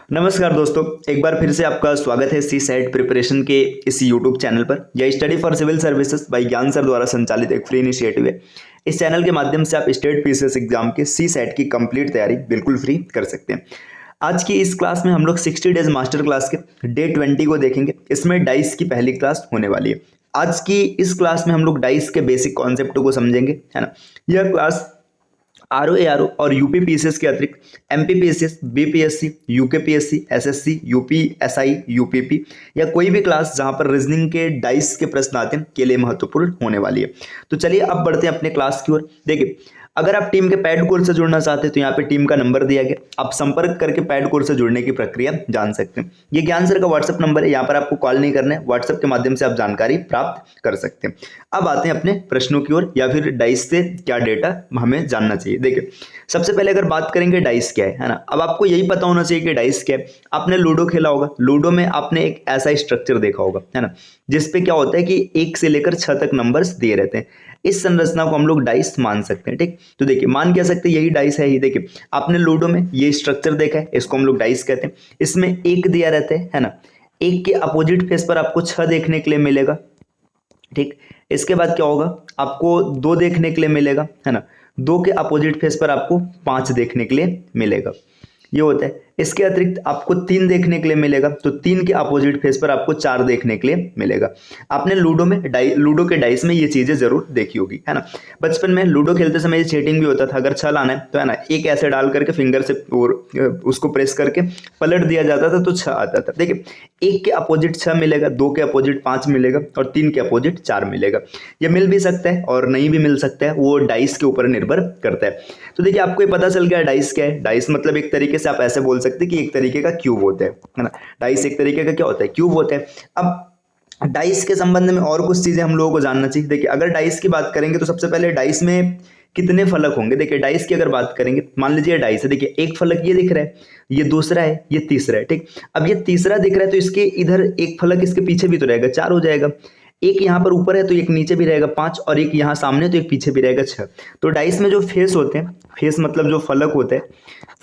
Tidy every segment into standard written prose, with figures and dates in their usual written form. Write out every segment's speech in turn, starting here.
नमस्कार दोस्तों, एक बार फिर से आपका स्वागत है सी सेट प्रिपरेशन के इस यूट्यूब चैनल पर। यह study for civil services by Gyan sir द्वारा संचालित एक फ्री इनिशिएटिव है। इस चैनल के माध्यम से आप स्टेट पीसीएस एग्जाम के सी सेट की कंप्लीट तैयारी बिल्कुल फ्री कर सकते हैं। आज की इस क्लास में हम लोग 60 डेज मास्टर क्लास के डे 20 को देखेंगे। इसमें डाइस की पहली क्लास होने वाली है। आज की इस क्लास में हम लोग डाइस के बेसिक कॉन्सेप्ट को समझेंगे, है ना। यह क्लास आरओ और यूपी पीसीएस के अतिरिक्त MP PCS, BPSC, UK PSC, SSC, UP SI, UPP या कोई भी क्लास जहां पर रीजनिंग के डाइस के प्रश्न आते हैं के लिए महत्वपूर्ण होने वाली है। तो चलिए अब बढ़ते हैं अपने क्लास की ओर। देखिए, अगर आप टीम के पैड कोर्स से जुड़ना चाहते हैं तो यहाँ पे टीम का नंबर दिया गया, आप संपर्क करके पैड कोर्स से जुड़ने की प्रक्रिया जान सकते हैं। ये ज्ञान सर का व्हाट्सएप नंबर है, यहाँ पर आपको कॉल नहीं करना है, व्हाट्सएप के माध्यम से आप जानकारी प्राप्त कर सकते हैं। अब आते हैं अपने प्रश्नों की ओर, या फिर डाइस से क्या डेटा हमें जानना चाहिए। देखिए, सबसे पहले अगर बात करेंगे डाइस क्या है ना। अब आपको यही पता होना चाहिए कि डाइस क्या है। आपने लूडो खेला होगा, लूडो में आपने एक ऐसा स्ट्रक्चर देखा होगा, है ना, जिसपे क्या होता है कि 1 से लेकर 6 तक नंबर्स दिए रहते हैं। इस संरचना को हम लोग डाइस मान सकते हैं। ठीक, तो देखिए, मान क्या सकते हैं, यही डाइस है। ही देखिए, आपने लूडो में ये स्ट्रक्चर देखा है, इसको हम लोग डाइस कहते हैं। इसमें 1 दिया रहता है ना। 1 के अपोजिट फेस पर आपको 6 देखने के लिए मिलेगा। ठीक, इसके बाद क्या होगा, आपको 2 देखने के लिए मिलेगा, है ना। 2 के अपोजिट फेस पर आपको 5 देखने के लिए मिलेगा, ये होता है। इसके अतिरिक्त आपको 3 देखने के लिए मिलेगा, तो 3 के अपोजिट फेस पर आपको 4 देखने के लिए मिलेगा। आपने लूडो में लूडो के डाइस में ये चीजें जरूर देखी होगी, है ना। बचपन में लूडो खेलते समय ये चीटिंग भी होता था। अगर 6 लाना है तो, है ना, एक ऐसे डाल करके फिंगर से उसको प्रेस करके पलट दिया जाता था तो 6 आता था। देखिए, 1 के अपोजिट 6 मिलेगा, 2 के अपोजिट 5 मिलेगा और 3 के अपोजिट 4 मिलेगा। ये मिल भी सकता है और नहीं भी मिल सकता है, वो डाइस के ऊपर निर्भर करता है। तो देखिए, आपको ये पता चल गया डाइस क्या है। डाइस मतलब एक तरीके से आप ऐसे बोल सकते हैं कि एक तरीके का क्यूब होता है ना। डाइस एक तरीके का क्या होता है, क्यूब होता है। अब डाइस के संबंध में और कुछ चीजें हम लोगों को जानना चाहिए। देखिए, अगर डाइस की बात करेंगे तो सबसे पहले डाइस में कितने फलक होंगे। देखिए, डाइस की अगर बात करेंगे, मान लीजिए डाइस है, देखिए एक फलक ये दिख रहा है, ये दूसरा है, ये तीसरा है। ठीक, अब ये तीसरा दिख रहा है तो इसके इधर एक फलक इसके पीछे भी तो रहेगा, 4 हो जाएगा। एक यहाँ पर ऊपर है तो एक नीचे भी रहेगा 5, और एक यहाँ सामने तो एक पीछे भी रहेगा 6। तो डाइस में जो फेस होते हैं, फेस मतलब जो फलक होते हैं,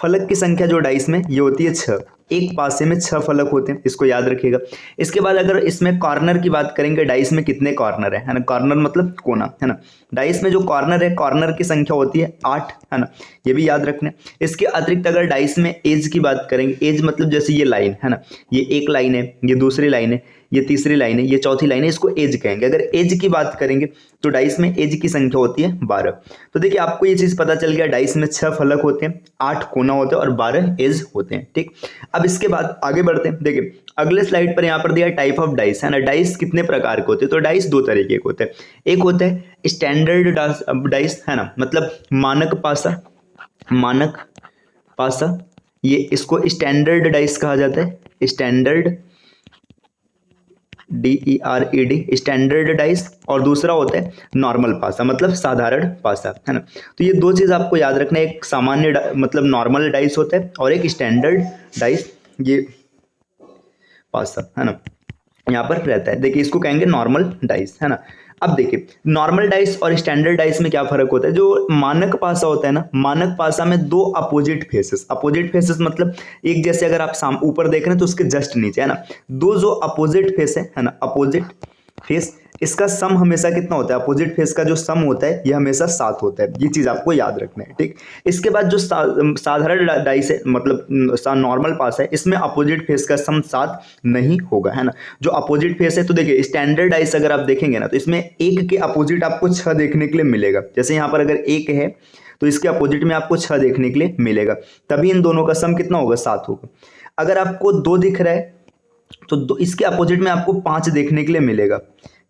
फलक की संख्या जो डाइस में ये होती है 6। एक पासे में 6 फलक होते हैं, इसको याद रखिएगा। इसके बाद अगर इसमें कॉर्नर की बात करेंगे, डाइस में कितने कॉर्नर है ना। कॉर्नर मतलब कोना, है ना। डाइस में जो कॉर्नर है, कॉर्नर की संख्या होती है 8, है ना, ये भी याद रखना है। इसके अतिरिक्त अगर डाइस में एज की बात करेंगे, एज मतलब जैसे ये लाइन है ना, ये एक लाइन है, ये दूसरी लाइन है, ये तीसरी लाइन है, ये चौथी लाइन है, इसको एज कहेंगे। अगर एज की बात करेंगे तो डाइस में एज की संख्या होती है 12। तो देखिए, आपको ये चीज पता चल गया, डाइस में 6 फलक होते हैं, 8 कोना होते हैं और 12 एज होते हैं। ठीक, अब इसके बाद आगे बढ़ते हैं। देखिए, अगले स्लाइड पर यहाँ पर दिया टाइप ऑफ डाइस, है ना। डाइस कितने प्रकार के होते हैं, तो डाइस 2 तरीके के होते हैं। एक होता है स्टैंडर्ड डाइस, है ना, मतलब मानक पासा, मानक पासा, ये इसको स्टैंडर्ड डाइस कहा जाता है। Standard, DERED, standard dice. और दूसरा होता है नॉर्मल पासा, मतलब साधारण पासा, है ना। तो ये 2 चीज आपको याद रखना है, एक सामान्य मतलब नॉर्मल डाइस होता है और एक स्टैंडर्ड डाइस, ये पासा, है ना, यहाँ पर रहता है। देखिए, इसको कहेंगे नॉर्मल डाइस, है ना। अब देखिए, नॉर्मल डाइस और स्टैंडर्ड डाइस में क्या फर्क होता है। जो मानक पासा होता है ना, मानक पासा में 2 अपोजिट फेसेस, अपोजिट फेसेस मतलब एक जैसे अगर आप ऊपर देख रहे हैं तो उसके जस्ट नीचे, है ना, 2 जो अपोजिट फेस है ना, अपोजिट फेस, इसका सम हमेशा कितना होता है, अपोजिट फेस का जो सम होता है ये हमेशा 7 होता है। ये चीज आपको याद रखना है। ठीक, इसके बाद जो साधारण डाइस है, मतलब नॉर्मल पास है, इसमें अपोजिट फेस का सम 7 नहीं होगा, है ना। जो अपोजिट फेस है, तो देखिए स्टैंडर्ड डाइस अगर आप देखेंगे ना, तो इसमें 1 के अपोजिट आपको 6 देखने के लिए मिलेगा। जैसे यहाँ पर अगर 1 है तो इसके अपोजिट में आपको 6 देखने के लिए मिलेगा, तभी इन दोनों का सम कितना होगा, 7 होगा। अगर आपको 2 दिख रहा है तो इसके अपोजिट में आपको 5 देखने के लिए मिलेगा,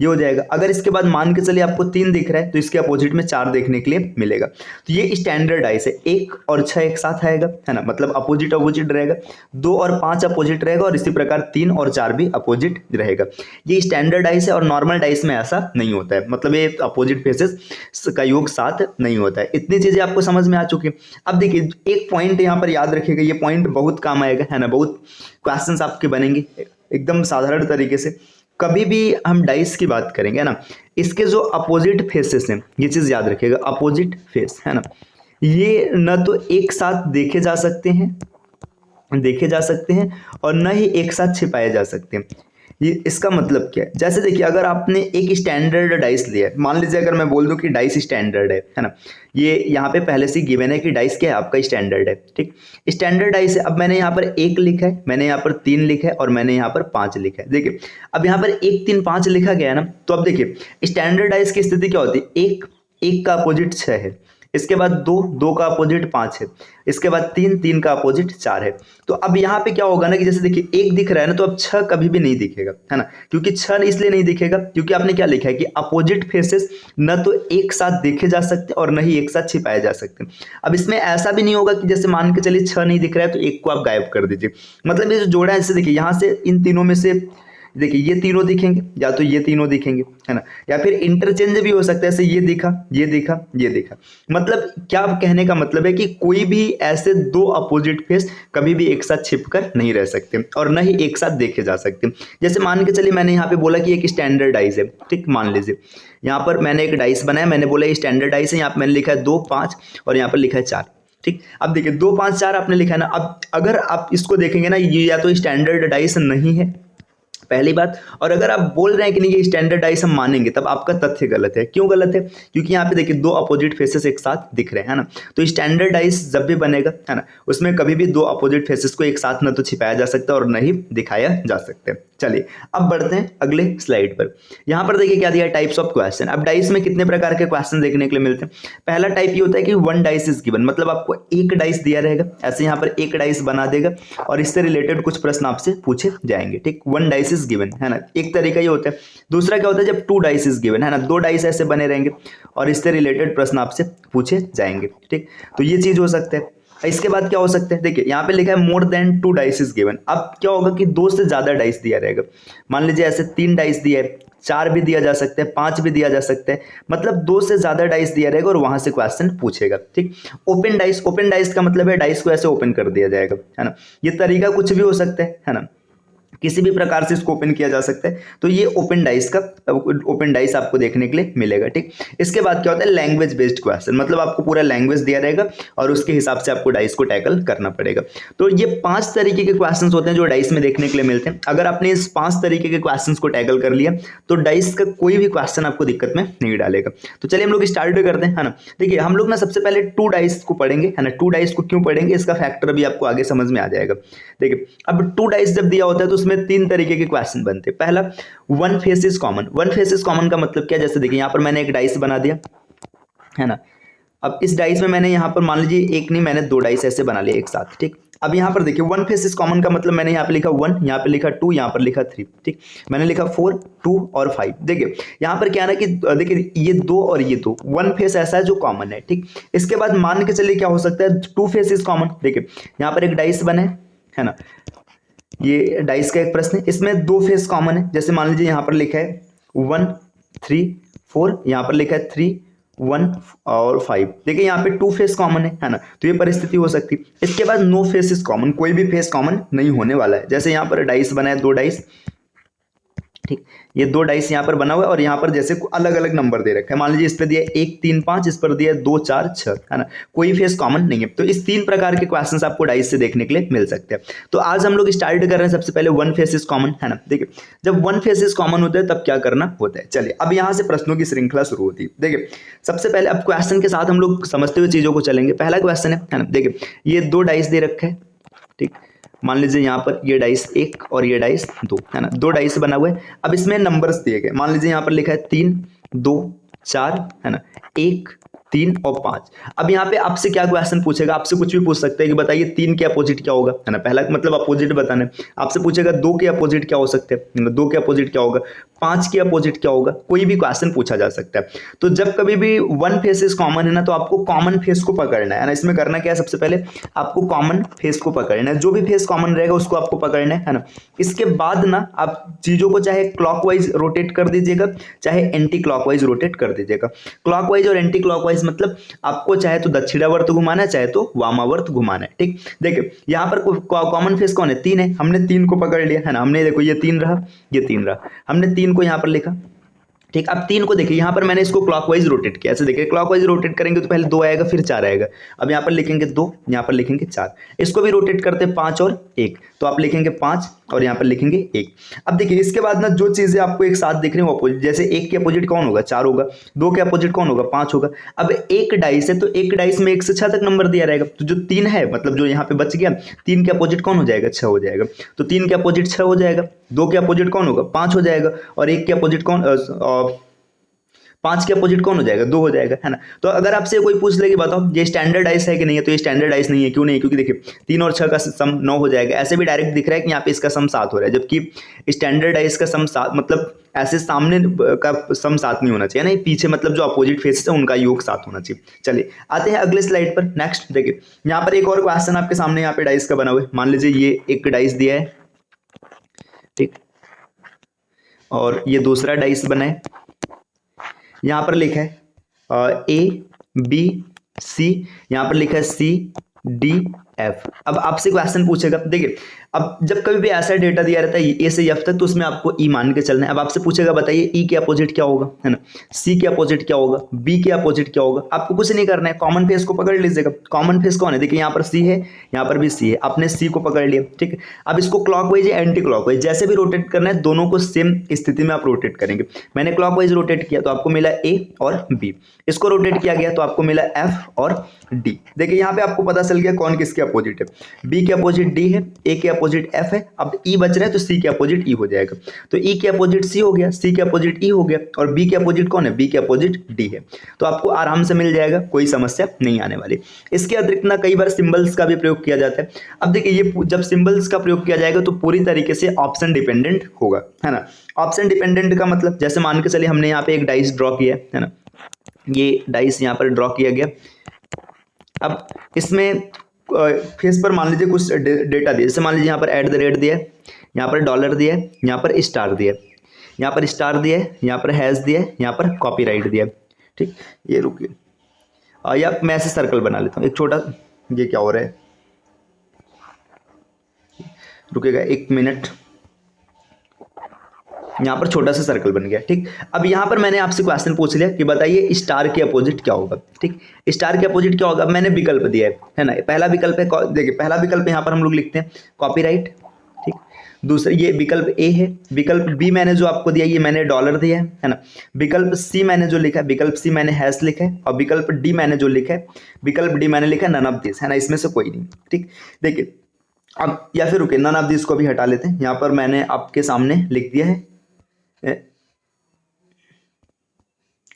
ये हो जाएगा। अगर इसके बाद मान के चलिए आपको 3 दिख रहा है तो इसके अपोजिट में 4 देखने के लिए मिलेगा। तो ये स्टैंडर्ड डाइस है। 1 और 6 एक साथ आएगा, है ना, मतलब अपोजिट अपोजिट रहेगा। 2 और 5 अपोजिट रहेगा और इसी प्रकार 3 और 4 भी अपोजिट रहेगा। ये स्टैंडर्ड डाइस है और नॉर्मल डाइस में ऐसा नहीं होता है, मतलब ये अपोजिट फेसेस का योग 7 नहीं होता है। इतनी चीजें आपको समझ में आ चुकी है। अब देखिए, एक पॉइंट यहाँ पर याद रखिएगा, ये पॉइंट बहुत काम आएगा, है ना, बहुत क्वेश्चंस आपके बनेंगे एकदम साधारण तरीके से। कभी भी हम डाइस की बात करेंगे ना, इसके जो अपोजिट फेसेस हैं, ये चीज याद रखिएगा, अपोजिट फेस, है ना, ये न तो एक साथ देखे जा सकते हैं, देखे जा सकते हैं और न ही एक साथ छिपाए जा सकते हैं। ये इसका मतलब क्या है, जैसे देखिए अगर आपने एक स्टैंडर्ड डाइस लिया है, मान लीजिए अगर मैं बोल दूं कि डाइस स्टैंडर्ड है ना, ये यहाँ पे पहले से गिवन है कि डाइस क्या है आपका स्टैंडर्ड है, ठीक। स्टैंडर्ड डाइस है, अब मैंने यहाँ पर 1 लिखा है, मैंने यहाँ पर 3 लिखा है और मैंने यहाँ पर 5 लिखा है। देखिए अब यहाँ पर 1 3 5 लिखा गया है ना, तो अब देखिए स्टैंडर्ड डाइस की स्थिति क्या होती है, 1 का अपोजिट 6 है, इसके बाद 2 का अपोजिट 5 है, इसके बाद 3 का अपोजिट 4 है। तो अब यहाँ पे क्या होगा ना कि जैसे देखिए 1 दिख रहा है ना, तो अब 6 कभी भी नहीं दिखेगा, है ना, क्योंकि 6 इसलिए नहीं दिखेगा क्योंकि आपने क्या लिखा है कि अपोजिट फेसेस न तो एक साथ देखे जा सकते और न ही एक साथ छिपाए जा सकते। अब इसमें ऐसा भी नहीं होगा कि जैसे मान के चलिए 6 नहीं दिख रहा है तो 1 को आप गायब कर दीजिए, मतलब ये जो जोड़ा है, जैसे देखिए यहाँ से इन तीनों में से देखिए ये तीनों दिखेंगे या तो ये तीनों दिखेंगे, है ना, या फिर इंटरचेंज भी हो सकता है, ऐसे ये दिखा ये दिखा ये दिखा। मतलब क्या कहने का मतलब है कि कोई भी ऐसे 2 अपोजिट फेस कभी भी एक साथ छिपकर नहीं रह सकते और न ही एक साथ देखे जा सकते। जैसे मान के चलिए मैंने यहाँ पे बोला कि एक स्टैंडर्ड डाइस है, ठीक, मान लीजिए यहाँ पर मैंने एक डाइस बनाया, मैंने बोला ये स्टैंडर्ड डाइस है, यहाँ पर मैंने लिखा है 2 5 और यहाँ पर लिखा है 4, ठीक। अब देखिए 2 5 4 आपने लिखा है ना, अब अगर आप इसको देखेंगे ना, ये या तो स्टैंडर्ड डाइस नहीं है, पहली बात, और अगर आप बोल रहे हैं कि नहीं ये स्टैंडर्डाइज हम मानेंगे, तब आपका तथ्य गलत है। क्यों गलत है, क्योंकि यहाँ पे देखिए 2 अपोजिट फेसेस एक साथ दिख रहे हैं, है ना, तो स्टैंडर्डाइज जब भी बनेगा, है ना, उसमें कभी भी 2 अपोजिट फेसेस को एक साथ न तो छिपाया जा सकता और न ही दिखाया जा सकता। चलिए अब बढ़ते हैं अगले स्लाइड पर। यहाँ पर देखिए क्या दिया, टाइप्स ऑफ क्वेश्चन। अब डाइस में कितने प्रकार के क्वेश्चन देखने के लिए मिलते हैं। पहला टाइप ये होता है कि 1 डाइस इज गिवन, मतलब आपको 1 डाइस दिया रहेगा, ऐसे यहाँ पर 1 डाइस बना देगा और इससे रिलेटेड कुछ प्रश्न आपसे पूछे जाएंगे, ठीक। 1 डाइस इज गिवन, है ना, एक तरीका ये होता है। दूसरा क्या होता है, जब 2 डाइस इज गिवन, है ना, 2 डाइस ऐसे बने रहेंगे और इससे रिलेटेड प्रश्न आपसे पूछे जाएंगे, ठीक। तो ये चीज हो सकता है। इसके बाद क्या हो सकता है, देखिए यहाँ पे लिखा है more than 2 dice is given. अब क्या होगा कि 2 से ज्यादा डाइस दिया रहेगा, मान लीजिए ऐसे 3 डाइस दिया है, 4 भी दिया जा सकता है, 5 भी दिया जा सकता है, मतलब 2 से ज्यादा डाइस दिया रहेगा और वहां से क्वेश्चन पूछेगा, ठीक। ओपन डाइस, ओपन डाइस का मतलब है डाइस को ऐसे ओपन कर दिया जाएगा, है ना, ये तरीका कुछ भी हो सकता है ना, किसी भी प्रकार से इसको ओपन किया जा सकता है। तो ये ओपन डाइस आपको देखने के लिए मिलेगा, ठीक। इसके बाद क्या होता है, लैंग्वेज बेस्ड क्वेश्चन, मतलब आपको पूरा लैंग्वेज दिया रहेगा और उसके हिसाब से आपको डाइस को टैकल करना पड़ेगा। तो ये 5 तरीके के क्वेश्चन होते हैं जो डाइस में देखने के लिए मिलते हैं। अगर आपने इस 5 तरीके के क्वेश्चन को टैकल कर लिया तो डाइस का कोई भी क्वेश्चन आपको दिक्कत में नहीं डालेगा। तो चलिए हम लोग स्टार्ट करते हैं, है ना। देखिए हम लोग ना सबसे पहले 2 डाइस को पढ़ेंगे, है ना। 2 डाइस को क्यों पढ़ेंगे, इसका फैक्टर भी आपको आगे समझ में आ जाएगा। देखिए अब 2 डाइस जब दिया होता है तो उसमें 3 तरीके के क्वेश्चन बनते हैं। पहला 1 face is common. 1 face is common का मतलब क्या, जैसे देखिए यहाँ पर मैंने एक डाइस बना दिया, है ना। अब इस डाइस में मैंने यहाँ पर मान लीजिए एक नहीं, मैंने 2 डाइस ऐसे बना लिए एक साथ, ठीक। अब यहाँ पर देखिए 1 फेस इज कॉमन का मतलब मैंने यहाँ पे लिखा 1, यहाँ पे लिखा 2, यहाँ पर लिखा 3, ठीक। मैंने लिखा 4, 2 और 5। देखिए यहाँ पर क्या है ना कि देखिए ये 2 और ये 2, 1 फेस ऐसा है जो कॉमन है, ठीक। इसके बाद मान के चलिए क्या हो सकता है, 2 फेस इज कॉमन। देखिए यहाँ पर एक डाइस बना है ना, ये डाइस का एक प्रश्न है, इसमें 2 फेस कॉमन है। जैसे मान लीजिए यहाँ पर लिखा है 1 3 4, यहाँ पर लिखा है 3 1 और 5। देखिए यहाँ पे 2 फेस कॉमन है ना, तो ये परिस्थिति हो सकती है। इसके बाद नो फेस इज कॉमन, कोई भी फेस कॉमन नहीं होने वाला है। जैसे यहाँ पर डाइस बना है 2 डाइस, ठीक। ये 2 डाइस यहाँ पर बना हुआ है और यहाँ पर जैसे अलग अलग नंबर दे रखा है, मान लीजिए इस पर दिया 1 3 5, इस पर दिया 2 4 6, है ना, कोई फेस कॉमन नहीं है। तो इस 3 प्रकार के क्वेश्चंस आपको डाइस से देखने के लिए मिल सकते हैं। तो आज हम लोग स्टार्ट कर रहे हैं सबसे पहले 1 फेस इज कॉमन, है ना। देखिए जब 1 फेस इज कॉमन होता है तब क्या करना होता है। चलिए अब यहाँ से प्रश्नों की श्रृंखला शुरू होती है। देखिए सबसे पहले अब क्वेश्चन के साथ हम लोग समझते हुए चीजों को चलेंगे। पहला क्वेश्चन है ना, देखिए ये 2 डाइस दे रखा है, ठीक। मान लीजिए यहाँ पर ये डाइस 1 और ये डाइस 2, है ना, 2 डाइस बना हुआ है। अब इसमें नंबर्स दिए गए, मान लीजिए यहाँ पर लिखा है 3 2 4, है ना, 1 3 और 5। अब यहाँ पे आपसे क्या क्वेश्चन पूछेगा, आपसे कुछ भी पूछ सकते हैं कि बताइए 3 के अपोजिट क्या होगा, है ना। पहला मतलब अपोजिट बताना है। आपसे पूछेगा 2 के अपोजिट क्या हो सकते हैं, 2 के अपोजिट क्या होगा, 5 के अपोजिट क्या होगा, कोई भी क्वेश्चन पूछा जा सकता है। तो जब कभी भी 1 फेस इज कॉमन है ना, तो आपको कॉमन फेस को पकड़ना है ना। इसमें करना क्या है, सबसे पहले आपको कॉमन फेस को पकड़ना है, जो भी फेस कॉमन रहेगा उसको आपको पकड़ना है ना। इसके बाद ना आप चीजों को चाहे क्लॉकवाइज रोटेट कर दीजिएगा, चाहे एंटी क्लॉकवाइज रोटेट कर दीजिएगा। क्लॉकवाइज और एंटी क्लॉकवाइज मतलब आपको चाहे तो दक्षिणावर्त घुमाना है, चाहे तो वामावर्त घुमाना है, ठीक। देखिए यहाँ पर कॉमन फेस कौन है, 3 है, हमने 3 को पकड़ लिया, है ना। हमने देखो ये 3 रहा, ये 3 रहा, हमने 3 को यहाँ पर लिखा, ठीक, अब 3 को देखिए, यहाँ पर मैंने इसको क्लॉकवाइज रोटेट किया, ऐसे देखिए क्लॉकवाइज रोटेट करेंगे तो पहले 2 आएगा फिर 4 आएगा। अब यहाँ पर लिखेंगे 2, यहाँ पर लिखेंगे 4, इसको भी रोटेट करते हैं 5 और 1, तो आप लिखेंगे 5 और यहाँ पर लिखेंगे 1। अब देखिए इसके बाद ना जो चीज़ें आपको एक साथ दिख रही हैं अपोजिट, जैसे 1 के अपोजिट कौन होगा, 4 होगा, 2 के अपोजिट कौन होगा, 5 होगा। अब एक डाइस है तो एक डाइस में 1 से 6 तक नंबर दिया रहेगा, तो जो 3 है मतलब जो यहाँ पे बच गया, 3 के अपोजिट कौन हो जाएगा, 6 हो जाएगा, तो 3 के अपोजिट 6 हो जाएगा, 2 के अपोजिट कौन होगा, 5 हो जाएगा, और 1 के अपोजिट कौन 5 के अपोजिट कौन हो जाएगा, 2 हो जाएगा, है ना। तो अगर आपसे कोई पूछ ले कि बताओ ये स्टैंडर्डाइज है कि नहीं है, तो ये स्टैंडर्डाइज नहीं है। क्यों नहीं? क्योंकि देखिए 3 और 6 का सम 9 हो जाएगा, ऐसे भी डायरेक्ट दिख रहा है कि यहाँ पे इसका सम 7 हो रहा है, जबकि स्टैंडर्डाइज का सम 7 मतलब ऐसे सामने का सम 7 नहीं होना चाहिए ना, पीछे मतलब जो अपोजिट फेसेस है उनका योग 7 होना चाहिए। चलिए आते हैं अगले स्लाइड पर। नेक्स्ट देखिए यहाँ पर एक और क्वेश्चन आपके सामने यहाँ पे डाइस का बना हुआ है। मान लीजिए ये एक डाइस दिया है, ठीक, और ये दूसरा डाइस बना है, यहाँ पर लिखा है ABC, यहाँ पर लिखा है CDF। अब आपसे क्वेश्चन पूछेगा, देखिए अब जब कभी भी ऐसा डेटा दिया रहता है A से F तक, तो उसमें आपको E मान के चलना है। अब आपसे पूछेगा बताइए E के अपोजिट क्या होगा, है ना, C के अपोजिट क्या होगा, B के अपोजिट क्या होगा। आपको कुछ नहीं करना है, कॉमन फेस को पकड़ लीजिएगा। कॉमन फेस कौन है, देखिए यहाँ पर C है, यहाँ पर भी C है, आपने C को पकड़ लिया, ठीक है। अब इसको क्लॉकवाइज या एंटी क्लॉकवाइज जैसे भी रोटेट करना है, दोनों को सेम स्थिति में आप रोटेट करेंगे। मैंने क्लॉकवाइज रोटेट किया तो आपको मिला A और B, इसको रोटेट किया गया तो आपको मिला F और D। देखिए यहाँ पे आपको पता चल गया कौन किसके अपोजिट है, B के अपोजिट D है, A के अपोजिट F है, अब E बच रहा है तो C के अपोजिट E हो जाएगा, तो E के अपोजिट C हो गया, C के अपोजिट E हो गया, और B के अपोजिट कौन है, B के अपोजिट D है। तो आपको आराम से मिल जाएगा, कोई समस्या नहीं आने वाली। इसके अतिरिक्त ना कई बार सिंबल्स का भी प्रयोग किया जाता है। अब देखिए ये जब सिंबल्स का प्रयोग किया जाएगा तो पूरी तरीके से ऑप्शन डिपेंडेंट होगा, है ना। ऑप्शन डिपेंडेंट का मतलब जैसे मान के चलिए हमने यहाँ पे एक डाइस ड्रॉ किया है ना, ये डाइस यहाँ पर ड्रॉ किया गया। अब इसमें फेस पर मान लीजिए कुछ डेटा दिया, जैसे मान लीजिए यहाँ पर एट द रेट दिया है, यहाँ पर डॉलर दिया है, यहाँ पर स्टार दिया है, यहाँ पर स्टार दिया है, यहाँ पर हैश दिया है, यहाँ पर कॉपीराइट दिया है, ठीक। ये रुकिए या मैं ऐसे सर्कल बना लेता हूँ एक छोटा, ये क्या हो रहा है, रुकेगा 1 मिनट, यहाँ पर छोटा सा सर्कल बन गया, ठीक। अब यहाँ पर मैंने आपसे क्वेश्चन पूछ लिया कि बताइए स्टार के अपोजिट क्या होगा, ठीक। स्टार के अपोजिट क्या होगा, मैंने विकल्प दिया है ना। पहला विकल्प है, देखिए पहला विकल्प यहाँ पर हम लोग लिखते हैं कॉपीराइट, ठीक। दूसरा ये विकल्प ए है, विकल्प बी मैंने जो आपको दिया ये मैंने डॉलर दिया है ना। विकल्प सी मैंने जो लिखा है, विकल्प सी मैंने हैश लिखा है, और विकल्प डी मैंने जो लिखा है, विकल्प डी मैंने लिखा है नन ऑफ दिस, है ना, इसमें से कोई नहीं, ठीक। देखिए अब या फिर रुके नन ऑफ दिस को भी हटा लेते हैं, यहाँ पर मैंने आपके सामने लिख दिया है,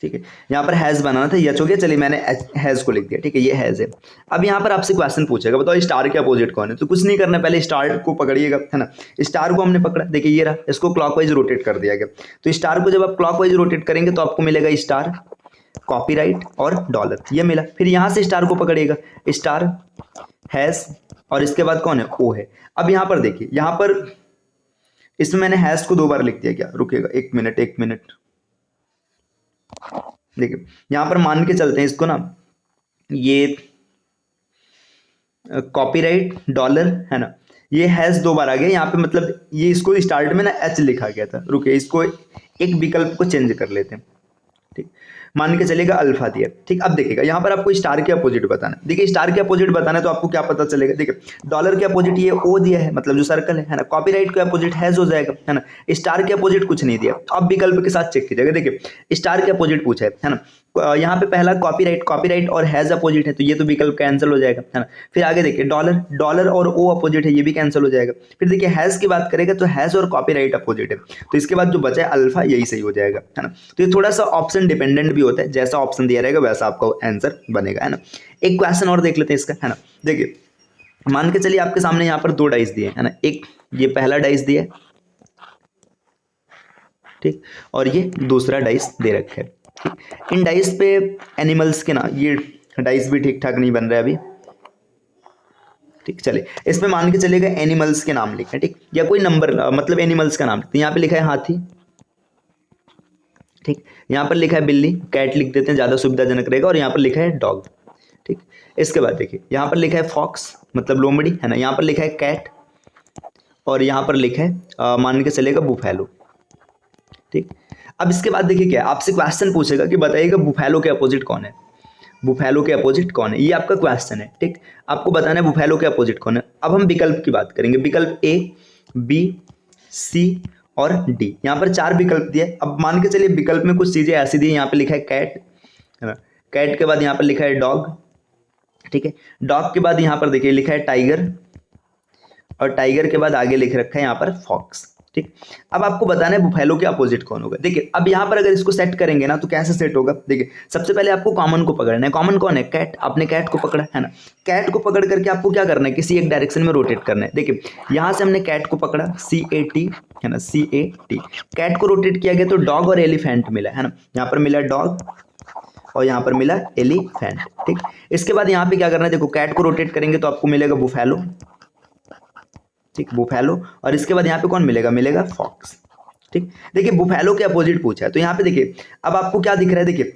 ठीक है। यहाँ पर हैज बनाना था, यच हो गया, चलिए मैंने हैज को लिख दिया, ठीक है, ये हैज है। अब यहाँ पर आपसे क्वेश्चन पूछेगा बताओ स्टार के अपोजिट कौन है, तो कुछ नहीं करना, पहले स्टार को पकड़िएगा, है ना। स्टार को हमने पकड़ा, देखिए ये रहा, इसको क्लॉकवाइज रोटेट कर दिया गया। तो स्टार को जब आप क्लॉकवाइज रोटेट करेंगे तो आपको मिलेगा स्टार, कॉपीराइट और डॉलर, ये मिला। फिर यहाँ से स्टार को पकड़िएगा, स्टार, हैश, और इसके बाद कौन है, ओ है। अब यहाँ पर देखिए, यहाँ पर इसमें मैंने हैश को 2 बार लिख दिया, क्या, रुकेगा 1 मिनट 1 मिनट। देखिए यहाँ पर मान के चलते हैं इसको ना, ये कॉपीराइट डॉलर, है ना, ये हैश 2 बार आ गया यहाँ पे, मतलब ये इसको स्टार्ट में ना एच लिखा गया था, रुके इसको एक विकल्प को चेंज कर लेते हैं, ठीक। मान के चलेगा अल्फा दिया, ठीक। अब देखिएगा यहाँ पर आपको स्टार के अपोजिट बताना है। देखिए स्टार के अपोजिट बताना है तो आपको क्या पता चलेगा, देखिए डॉलर के अपोजिट ये ओ दिया है, मतलब जो सर्कल है ना। कॉपीराइट के अपोजिट हैज हो जाएगा, है ना। स्टार के अपोजिट कुछ नहीं दिया, तो अब विकल्प के साथ चेक कीजिएगा। देखिए स्टार के अपोजिट पूछा है ना, यहाँ पे पहला कॉपीराइट और हैज अपोजिट है, तो ये तो विकल्प कैंसिल हो जाएगा, है ना। फिर आगे देखिए डॉलर और ओ अपोजिट है, ये भी कैंसिल हो जाएगा। फिर देखिए हैज की बात करेगा तो हैज और कॉपीराइट अपोजिट है, तो इसके बाद जो बचा है अल्फा, यही सही हो जाएगा, है ना। तो ये थोड़ा सा ऑप्शन डिपेंडेंट भी होता है, जैसा ऑप्शन दिया रहेगा वैसा आपका आंसर बनेगा, है ना। एक क्वेश्चन और देख लेते हैं इसका, है ना। देखिए मान के चलिए आपके सामने यहाँ पर 2 डाइस दिए, है ना। एक ये पहला डाइस दिया है, ठीक, और ये दूसरा डाइस दे रखा है, ठीक। इन डाइस पे एनिमल्स के ना, ये डाइस भी ठीक ठाक नहीं बन रहा है अभी, ठीक। चलिए इसमें मान के चलेगा एनिमल्स के नाम लिखे, ठीक, या कोई नंबर मतलब एनिमल्स का नाम लिखते हैं। यहाँ पे लिखा है हाथी, ठीक। यहाँ पर लिखा है बिल्ली, कैट लिख देते हैं, ज़्यादा सुविधाजनक रहेगा, और यहाँ पर लिखा है डॉग, ठीक। इसके बाद देखिए यहाँ पर लिखा है फॉक्स, मतलब लोमड़ी, है ना। यहाँ पर लिखा है कैट, और यहाँ पर लिखा है मान के चलेगा बुफैलो, ठीक। अब इसके बाद देखिए क्या है, आपसे क्वेश्चन पूछेगा कि बताइएगा बुफैलो के अपोजिट कौन है, बुफैलो के अपोजिट कौन है, ये आपका क्वेश्चन है। ठीक, आपको बताना है बुफैलो के अपोजिट कौन है। अब हम विकल्प की बात करेंगे, विकल्प ए, बी, सी और डी। यहाँ पर 4 विकल्प दिए। अब मान के चलिए विकल्प में कुछ चीजें ऐसी दी, यहाँ पे लिखा है कैट, है ना, कैट के बाद यहाँ पर लिखा है डॉग, ठीक है, डॉग के बाद यहाँ पर देखिए लिखा है टाइगर, और टाइगर के बाद आगे लिख रखा है यहाँ पर फॉक्स। ठीक, अब आपको बताना है बुफैलो के अपोजिट कौन होगा। देखिए अब यहाँ पर अगर इसको सेट करेंगे ना तो कैसे सेट होगा, देखिए सबसे पहले आपको कॉमन को पकड़ना है। कॉमन कौन है, कैट, आपने कैट को पकड़ा है ना, कैट को पकड़ करके आपको क्या करना है, किसी एक डायरेक्शन में रोटेट करना है। देखिए यहाँ से हमने कैट को पकड़ा, CAT है ना, CAT, कैट को रोटेट किया गया तो डॉग और एलिफेंट मिला, है ना, यहाँ पर मिला डॉग और यहाँ पर मिला एलिफेंट। ठीक, इसके बाद यहाँ पे क्या करना है, देखो कैट को रोटेट करेंगे तो आपको मिलेगा बुफैलो, ठीक, बुफैलो, और इसके बाद यहाँ पे कौन मिलेगा, मिलेगा फॉक्स। ठीक, देखिए बुफैलो के अपोजिट पूछा है तो यहाँ पे देखिए अब आपको क्या दिख रहा है, देखिए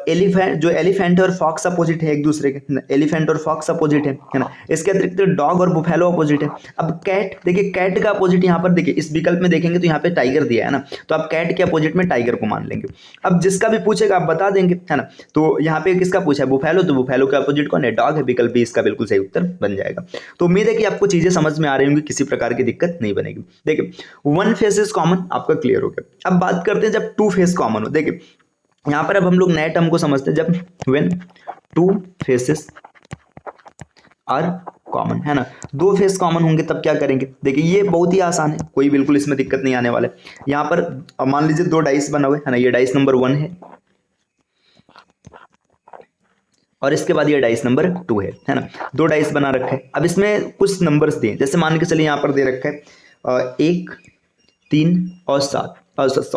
एलिफेंट, जो एलिफेंट और फॉक्स अपोजिट है एक दूसरे के, एलिफेंट और फॉक्स अपोजिट है ना, इसके अतिरिक्त डॉग और बुफैलो अपोजिट है। अब कैट, देखिए कैट का अपोजिट यहाँ पर देखिए इस विकल्प में देखेंगे तो यहाँ पे टाइगर दिया है ना, तो आप कैट के अपोजिट में टाइगर को मान लेंगे। अब जिसका भी पूछेगा आप बता देंगे, है ना, तो यहाँ पे किसका पूछा है, बुफैलो, तो बुफैलो के अपोजिट कौन है, डॉग है, विकल्प भी इसका बिल्कुल सही उत्तर बन जाएगा। तो उम्मीद है कि आपको चीजें समझ में आ रही होंगी, किसी प्रकार की दिक्कत नहीं बनेगी। देखिए वन फेस इज कॉमन आपका क्लियर हो गया। अब बात करते हैं जब टू फेस कॉमन हो। देखिए यहां पर अब हम लोग नए टर्म को समझते हैं, जब when two faces are common, है ना, 2 फेस कॉमन होंगे तब क्या करेंगे। देखिए ये बहुत ही आसान है, कोई बिल्कुल इसमें दिक्कत नहीं आने वाला है। यहां पर मान लीजिए 2 डाइस बना हुए है ना, ये डाइस नंबर 1 है और इसके बाद ये डाइस नंबर 2 है ना, 2 डाइस बना रखा है। अब इसमें कुछ नंबर्स दिए, जैसे मान के चलिए यहाँ पर दे रखा है 1, 3 और 7,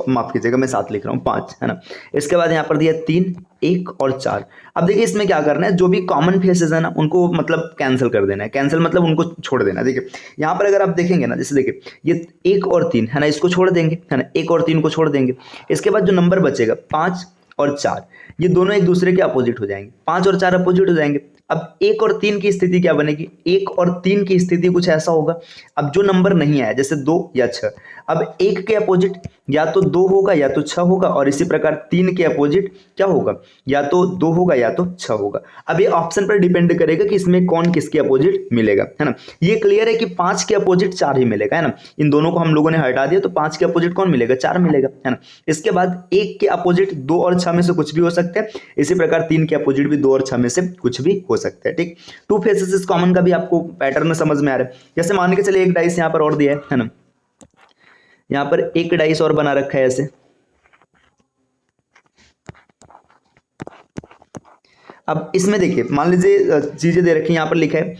माफ कीजिएगा मैं 7 लिख रहा हूँ, 5 है ना, इसके बाद यहाँ पर दिया 3, 1 और 4। अब देखिए इसमें क्या करना है, जो भी कॉमन फेसेस है ना उनको मतलब कैंसिल कर देना है, कैंसिल मतलब उनको छोड़ देना है। देखिए यहाँ पर अगर आप देखेंगे ना, जैसे देखिए ये 1 और 3 है ना, इसको छोड़ देंगे, है ना, 1 और 3 को छोड़ देंगे। इसके बाद जो नंबर बचेगा 5 और 4, ये दोनों एक दूसरे के अपोजिट हो जाएंगे, 5 और 4 अपोजिट हो जाएंगे। अब 1 और 3 की स्थिति क्या बनेगी, 1 और 3 की स्थिति कुछ ऐसा होगा, अब जो नंबर नहीं आया जैसे 2 या 6, अब 1 के अपोजिट या तो 2 होगा या तो 6 होगा, और इसी प्रकार 3 के अपोजिट क्या होगा, या तो 2 होगा या तो 6 होगा। अब ये ऑप्शन पर डिपेंड करेगा कि इसमें कौन किसके अपोजिट मिलेगा, है ना। ये क्लियर है कि 5 के अपोजिट 4 ही मिलेगा, है ना, इन दोनों को हम लोगों ने हटा दिया तो 5 के अपोजिट कौन मिलेगा, 4 मिलेगा, है ना। इसके बाद 1 के अपोजिट 2 और 6 में से कुछ भी हो सकता है, इसी प्रकार 3 के अपोजिट भी 2 और 6 में से कुछ भी हो सकता है। ठीक, 2 फेसेस इज कॉमन का भी आपको पैटर्न समझ में आ रहा है। जैसे मान के चलिए एक डाइस यहाँ पर और दिया है ना, यहाँ पर एक डाइस और बना रखा है ऐसे। अब इसमें देखिए मान लीजिए चीजें दे रखी हैं, यहाँ पर लिखा है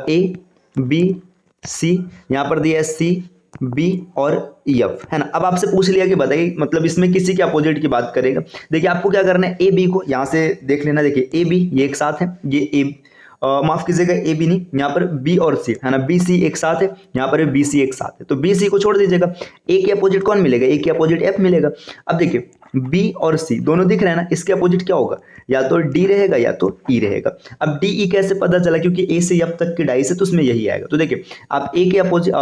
ABC, यहाँ पर दिया है CB और EF, है ना। अब आपसे पूछ लिया कि बताइए मतलब इसमें किसी के अपोजिट की बात करेगा। देखिए आपको क्या करना है, AB को यहाँ से देख लेना, देखिए AB ये एक साथ है, ये A माफ कीजिएगा ए बी नहीं, यहाँ पर बी और सी है ना, बी सी एक साथ है, यहाँ पर बी सी एक साथ है, तो बी सी को छोड़ दीजिएगा, ए के अपोजिट कौन मिलेगा, ए के अपोजिट एफ मिलेगा। अब देखिए बी और सी दोनों दिख रहे हैं ना, इसके अपोजिट क्या होगा, या तो डी रहेगा या तो ई रहेगा। अब डी ई कैसे पता चला, क्योंकि ए से एफ तक की डाइस है तो उसमें यही आएगा। तो देखिए आप ए के अपोजिट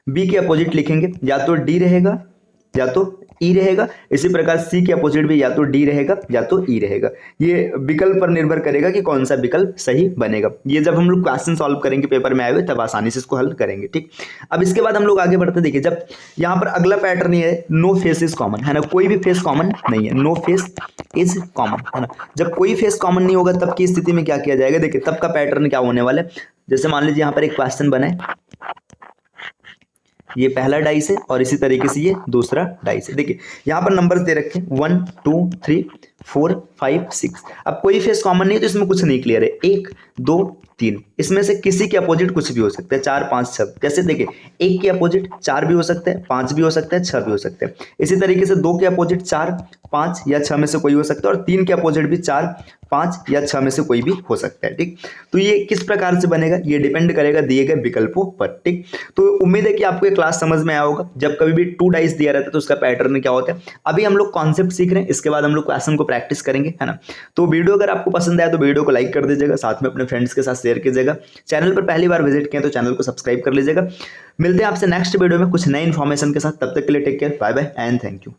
बी के अपोजिट लिखेंगे, या तो डी रहेगा या तो ई रहेगा, इसी प्रकार सी के अपोजिट भी या तो डी रहेगा या तो ई रहेगा। ये विकल्प पर निर्भर करेगा कि कौन सा विकल्प सही बनेगा। ये जब हम लोग क्वेश्चन सॉल्व करेंगे पेपर में आए हुए तब आसानी से इसको हल करेंगे। ठीक, अब इसके बाद हम लोग आगे बढ़ते, देखिए जब यहाँ पर अगला पैटर्न ये है, नो फेस इज कॉमन, है ना, कोई भी फेस कॉमन नहीं है, नो फेस इज कॉमन, है ना। जब कोई फेस कॉमन नहीं होगा तब की स्थिति में क्या किया जाएगा, देखिए तब का पैटर्न क्या होने वाला है। जैसे मान लीजिए यहाँ पर एक क्वेश्चन बना है, ये पहला डाइस है और इसी तरीके से ये दूसरा डाइस है। देखिए यहाँ पर नंबर्स दे रखे हैं 1 2 3 4 5 6। अब कोई फेस कॉमन नहीं है तो इसमें कुछ नहीं क्लियर है, 1 2 3, इसमें से किसी के अपोजिट कुछ भी हो सकता है, 4 5 6। जैसे देखिए 1 के अपोजिट 4 भी हो सकता है, 5 भी हो सकता है, 6 भी हो सकता है। इसी तरीके से 2 के अपोजिट 4 5 या 6 में से कोई हो सकता है, और 3 के अपोजिट भी 4 5 या 6 में से कोई भी हो सकता है। ठीक, तो ये किस प्रकार से बनेगा, ये डिपेंड करेगा दिए गए विकल्पों पर। ठीक, तो उम्मीद है कि आपको ये क्लास समझ में आया होगा। जब कभी भी 2 डाइस दिया रहता है तो उसका पैटर्न क्या होता है। अभी हम लोग कॉन्सेप्ट सीख रहे हैं, इसके बाद हम लोग क्वेश्चन को प्रैक्टिस करेंगे, है ना। तो वीडियो अगर आपको पसंद आया तो वीडियो को लाइक कर दीजिएगा, साथ में अपने फ्रेंड्स के साथ शेयर शेयर कीजिएगा। चैनल पर पहली बार विजिट किया तो चैनल को सब्सक्राइब कर लीजिएगा। मिलते हैं आपसे नेक्स्ट वीडियो में कुछ नई इन्फॉर्मेशन के साथ, तब तक के लिए take care, bye bye and thank you.